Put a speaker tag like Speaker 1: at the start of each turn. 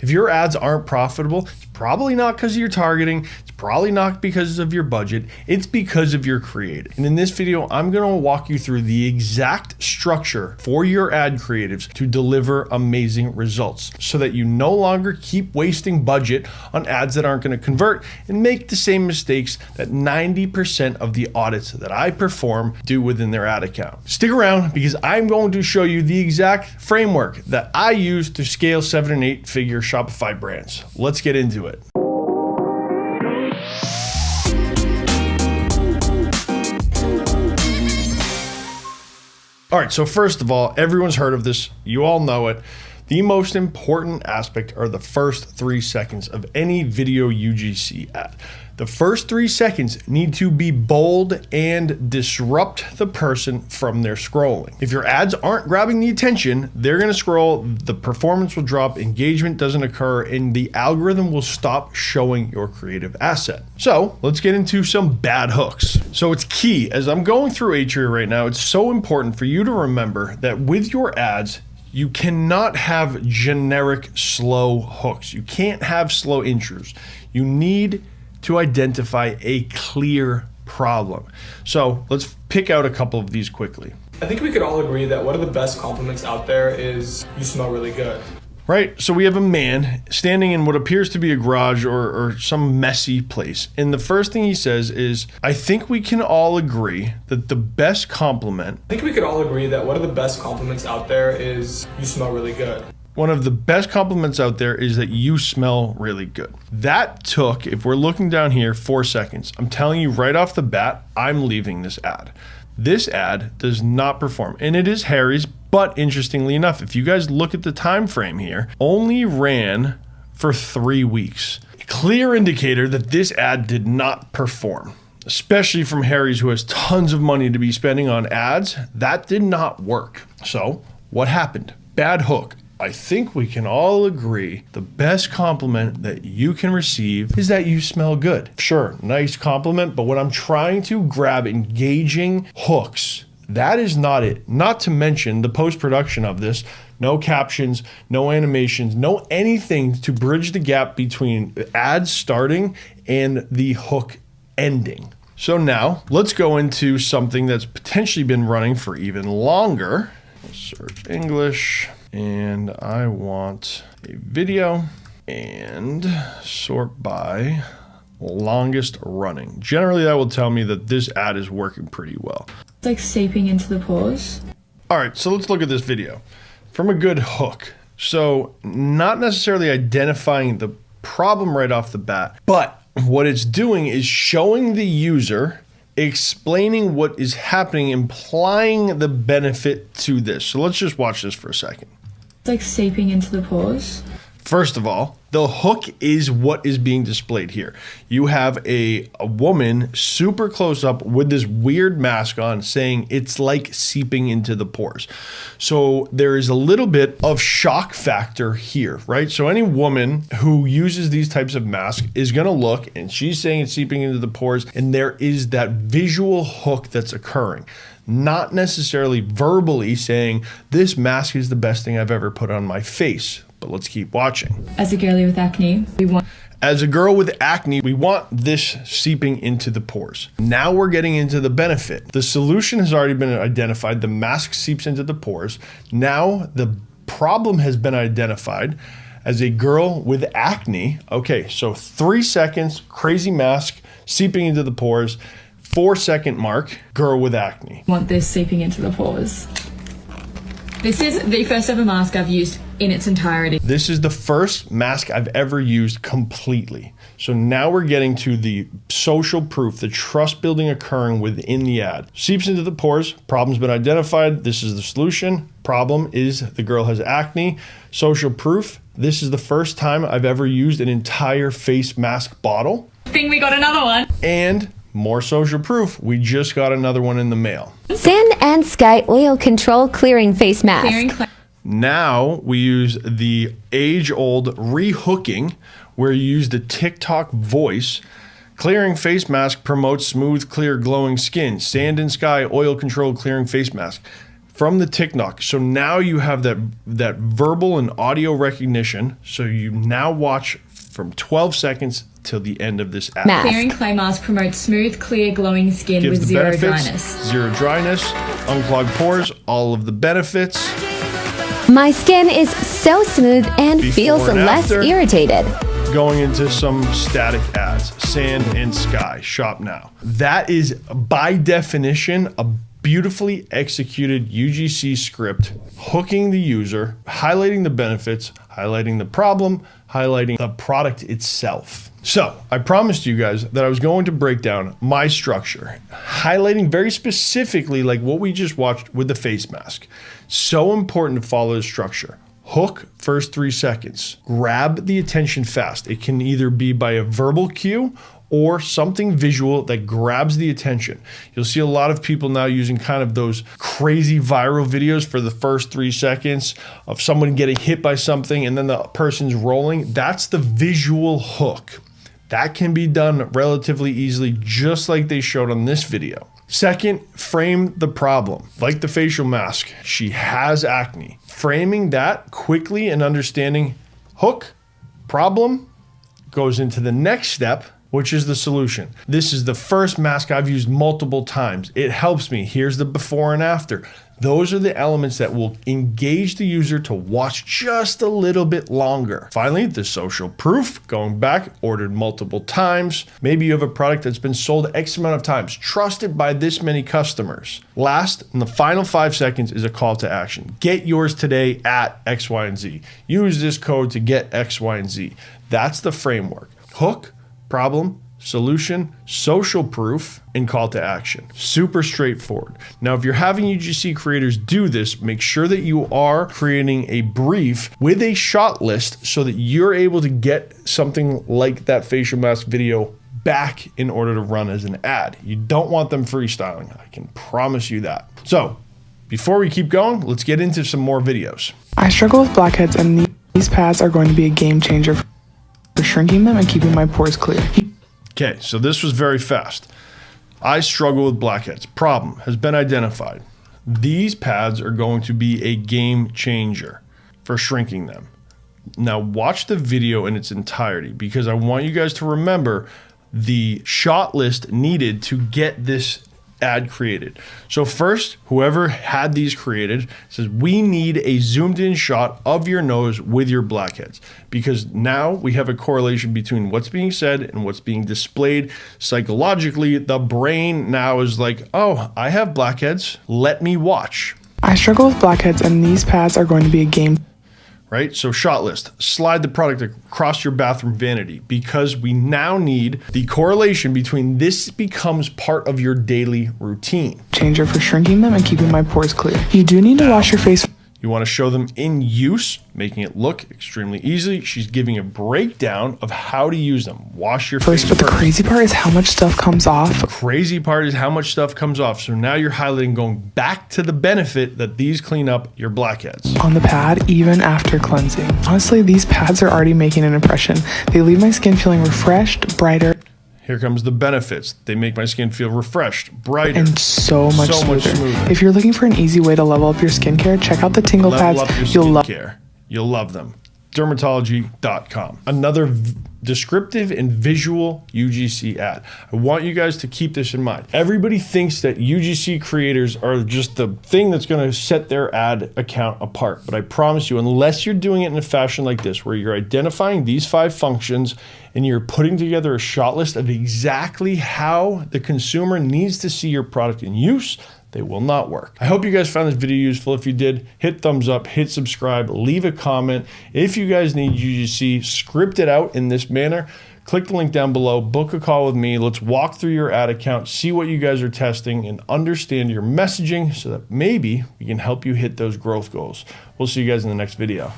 Speaker 1: If your ads aren't profitable, it's probably not because of your targeting. It's probably not because of your budget. It's because of your creative. And in this video, I'm going to walk you through the exact structure for your ad creatives to deliver amazing results so that you no longer keep wasting budget on ads that aren't going to convert and make the same mistakes that 90% of the audits that I perform do within their ad account. Stick around because I'm going to show you the exact framework that I use to scale 7 and 8 figure Shopify brands. Let's get into it. All right, so first of all, everyone's heard of this. You all know it. The most important aspect are the first 3 seconds of any video UGC ad. The first 3 seconds need to be bold and disrupt the person from their scrolling. If your ads aren't grabbing the attention, they're gonna scroll, the performance will drop, engagement doesn't occur, and the algorithm will stop showing your creative asset. So let's get into some bad hooks. So it's key, as I'm going through Atria right now, it's so important for you to remember that with your ads, you cannot have generic slow hooks. You can't have slow intros. You need to identify a clear problem. So let's pick out a couple of these quickly.
Speaker 2: I think we could all agree that one of the best compliments out there is you smell really good.
Speaker 1: Right, so we have a man standing in what appears to be a garage or some messy place. And the first thing he says is, I think we can all agree that the best compliment...
Speaker 2: I think we could all agree that one of the best compliments out there is you smell really good.
Speaker 1: One of the best compliments out there is that you smell really good. That took, if we're looking down here, 4 seconds. I'm telling you right off the bat, I'm leaving this ad. This ad does not perform, and it is Harry's, but interestingly enough, if you guys look at the time frame here, only ran for 3 weeks. A clear indicator that this ad did not perform, especially from Harry's, who has tons of money to be spending on ads. That did not work. So what happened? Bad hook. I think we can all agree the best compliment that you can receive is that you smell good. Sure, nice compliment, but when I'm trying to grab engaging hooks, that is not it. Not to mention the post-production of this, no captions, no animations, no anything to bridge the gap between ads starting and the hook ending. So now let's go into something that's potentially been running for even longer. Let's search English. And I want a video and sort by longest running. Generally, that will tell me that this ad is working pretty well.
Speaker 3: It's like seeping into the pores.
Speaker 1: All right, so let's look at this video from a good hook. So not necessarily identifying the problem right off the bat, but what it's doing is showing the user explaining what is happening, implying the benefit to this. So let's just watch this for a second.
Speaker 3: It's like seeping into the pores.
Speaker 1: First of all, the hook is what is being displayed here. You have a woman super close up with this weird mask on saying it's like seeping into the pores. So there is a little bit of shock factor here, right? So any woman who uses these types of masks is gonna look and she's saying it's seeping into the pores, and there is that visual hook that's occurring. Not necessarily verbally saying this mask is the best thing I've ever put on my face. But let's keep watching.
Speaker 3: As a girlie with acne,
Speaker 1: As a girl with acne, we want this seeping into the pores. Now we're getting into the benefit. The solution has already been identified. The mask seeps into the pores. Now the problem has been identified as a girl with acne. Okay, so 3 seconds, crazy mask, seeping into the pores. 4 second mark, girl with acne.
Speaker 3: Want this seeping into the pores. This is the first ever mask I've used in its entirety.
Speaker 1: This is the first mask I've ever used completely. So now we're getting to the social proof, the trust building occurring within the ad. Seeps into the pores, problem's been identified, this is the solution. Problem is the girl has acne. Social proof, this is the first time I've ever used an entire face mask bottle.
Speaker 3: Think we got another one.
Speaker 1: And more social proof, we just got another one in the mail.
Speaker 4: Sand and Sky Oil Control Clearing Face Mask.
Speaker 1: Now we use the age-old rehooking, where you use the TikTok voice. Clearing face mask promotes smooth, clear, glowing skin. Sand and Sky Oil Control Clearing Face Mask. from the TikTok. So now you have that verbal and audio recognition. So you now watch from 12 seconds till the end of this ad.
Speaker 3: Clearing clay mask promotes smooth, clear, glowing skin
Speaker 1: Gives
Speaker 3: with
Speaker 1: the
Speaker 3: zero
Speaker 1: benefits,
Speaker 3: dryness.
Speaker 1: zero dryness, unclogged pores, all of the benefits.
Speaker 4: My skin is so smooth and feels
Speaker 1: and
Speaker 4: less
Speaker 1: after.
Speaker 4: irritated.
Speaker 1: Going into some static ads, sand and sky, shop now. That is by definition a beautifully executed UGC script, hooking the user, highlighting the benefits, highlighting the problem, highlighting the product itself. So I promised you guys that I was going to break down my structure, highlighting very specifically like what we just watched with the face mask. So important to follow the structure. Hook first 3 seconds. Grab the attention fast. It can either be by a verbal cue or something visual that grabs the attention. You'll see a lot of people now using kind of those crazy viral videos for the first 3 seconds of someone getting hit by something and then the person's rolling. That's the visual hook. That can be done relatively easily, just like they showed on this video. Second, frame the problem. Like the facial mask, she has acne. Framing that quickly and understanding hook, problem, goes into the next step, which is the solution. This is the first mask I've used multiple times. It helps me. Here's the before and after. Those are the elements that will engage the user to watch just a little bit longer. Finally, the social proof, going back, ordered multiple times. Maybe you have a product that's been sold X amount of times, trusted by this many customers. Last, in the final 5 seconds is a call to action. Get yours today at X, Y, and Z. Use this code to get X, Y, and Z. That's the framework. Hook, problem, solution, social proof, and call to action. Super straightforward. Now, if you're having UGC creators do this, make sure that you are creating a brief with a shot list so that you're able to get something like that facial mask video back in order to run as an ad. You don't want them freestyling. I can promise you that. So before we keep going, let's get into some more videos.
Speaker 5: I struggle with blackheads, and these pads are going to be a game changer for shrinking them and keeping my pores clear.
Speaker 1: Okay, so this was very fast. I struggle with blackheads. Problem has been identified. These pads are going to be a game changer for shrinking them. Now watch the video in its entirety because I want you guys to remember the shot list needed to get this ad created. So first, whoever had these created says we need a zoomed in shot of your nose with your blackheads, because now we have a correlation between what's being said and what's being displayed. Psychologically, the brain now is like, oh, I have blackheads, let me watch.
Speaker 5: I struggle with blackheads, and these pads are going to be a game.
Speaker 1: Right? So shot list, slide the product across your bathroom vanity because we now need the correlation between this becomes part of your daily routine.
Speaker 5: Changer for shrinking them and keeping my pores clear. You do need to wash your face.
Speaker 1: You want to show them in use, making it look extremely easy. She's giving a breakdown of how to use them. Wash your face
Speaker 5: First, but the crazy part is how much stuff comes off.
Speaker 1: Crazy part is how much stuff comes off. So now you're highlighting going back to the benefit that these clean up your blackheads.
Speaker 5: On the pad, even after cleansing. Honestly, these pads are already making an impression. They leave my skin feeling refreshed, brighter.
Speaker 1: Here comes the benefits. They make my skin feel refreshed, brighter,
Speaker 5: and so much smoother. If you're looking for an easy way to level up your skincare, check out the Tingle
Speaker 1: Level
Speaker 5: pads.
Speaker 1: up your
Speaker 5: You'll love.
Speaker 1: You'll love them. Dermatology.com. Another descriptive and visual UGC ad. I want you guys to keep this in mind. Everybody thinks that UGC creators are just the thing that's going to set their ad account apart. But I promise you, unless you're doing it in a fashion like this, where you're identifying these 5 functions and you're putting together a shot list of exactly how the consumer needs to see your product in use, they will not work. I hope you guys found this video useful. If you did, hit thumbs up, hit subscribe, leave a comment. If you guys need UGC scripted out in this manner, click the link down below, book a call with me. Let's walk through your ad account, see what you guys are testing, and understand your messaging so that maybe we can help you hit those growth goals. We'll see you guys in the next video.